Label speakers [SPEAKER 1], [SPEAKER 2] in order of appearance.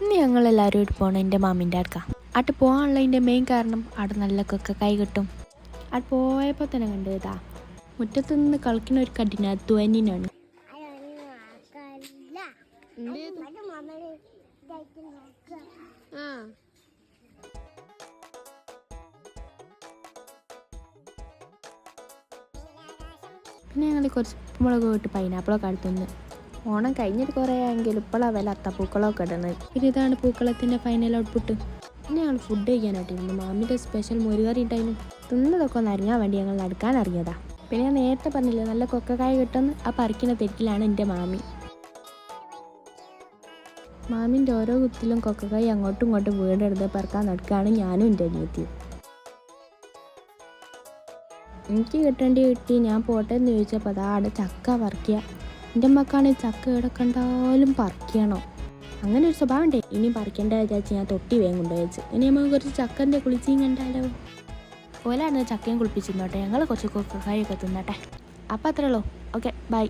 [SPEAKER 1] ഇന്ന് ഞങ്ങളെല്ലാവരും ഇവിടെ പോകണം എൻ്റെ മാമിൻ്റെ അടുക്ക. അവിടെ പോകാനുള്ളതിൻ്റെ മെയിൻ കാരണം അവിടെ നല്ല കൊക്കക്കായ് കിട്ടും. അവിടെ പോയപ്പോൾ തന്നെ കണ്ടതാ മുറ്റത്ത് നിന്ന് കളിക്കുന്ന ഒരു കണ്ടിന് ധ്വനിനാണ്. പിന്നെ ഞങ്ങൾ കുറച്ച് മുളക് ഇട്ട് പൈനാപ്പിളൊക്കെ അടുത്തുനിന്ന് ഓണം കഴിഞ്ഞിട്ട് കുറേ ആയെങ്കിലും ഇപ്പോഴാണ് വില അത്തപ്പൂക്കളമൊക്കെ ഇടുന്നത്. പിന്നെ ഇതാണ് പൂക്കളത്തിൻ്റെ ഫൈനൽ ഔട്ട്പുട്ട്. പിന്നെ ഞങ്ങൾ ഫുഡ് കഴിക്കാനായിട്ടിരുന്നു. മാമിൻ്റെ സ്പെഷ്യൽ മുരുകറി ഉണ്ടായിരുന്നു. തിന്നതൊക്കെ ഒന്ന് അറിയാൻ വേണ്ടി ഞങ്ങൾ നടക്കാൻ ഇറങ്ങിയതാ. പിന്നെ ഞാൻ നേരത്തെ പറഞ്ഞില്ലേ നല്ല കൊക്കക്കായ കിട്ടുമെന്ന്, ആ പറിക്കുന്ന തെറ്റിലാണ് എൻ്റെ മാമി. മാമിൻ്റെ ഓരോ കുത്തിലും കൊക്കക്കായ അങ്ങോട്ടും ഇങ്ങോട്ടും വീടെടുത്ത് പറക്കാൻ നടക്കുകയാണ് ഞാനും എൻ്റെ അനിയത്തിയും. എനിക്ക് കിട്ടി. ഞാൻ പോട്ടെ എന്ന് ചോദിച്ചപ്പോൾ അതാ അവിടെ ചക്ക പറിക്കുക. എൻ്റെ അമ്മക്കാണെങ്കിൽ ചക്ക ഇവിടെ കണ്ടാലും പറിക്കണോ, അങ്ങനെ ഒരു സ്വഭാവം ഉണ്ടേ. ഇനി പറിക്കേണ്ട വിചാരിച്ച് ഞാൻ തൊട്ടി വേഗം കൊണ്ടുവച്ച്. ഇനി നമുക്ക് കുറച്ച് ചക്കൻ്റെ കുളിച്ചിയും കണ്ടാലോ. ഓലാണ് ചക്കയും കുളിപ്പിച്ചിരുന്നോട്ടെ, ഞങ്ങൾ കുറച്ച് കൊക്കക്കായൊക്കെ തിന്നട്ടെ. അപ്പം അത്രേ ഉള്ളൂ. Okay, by.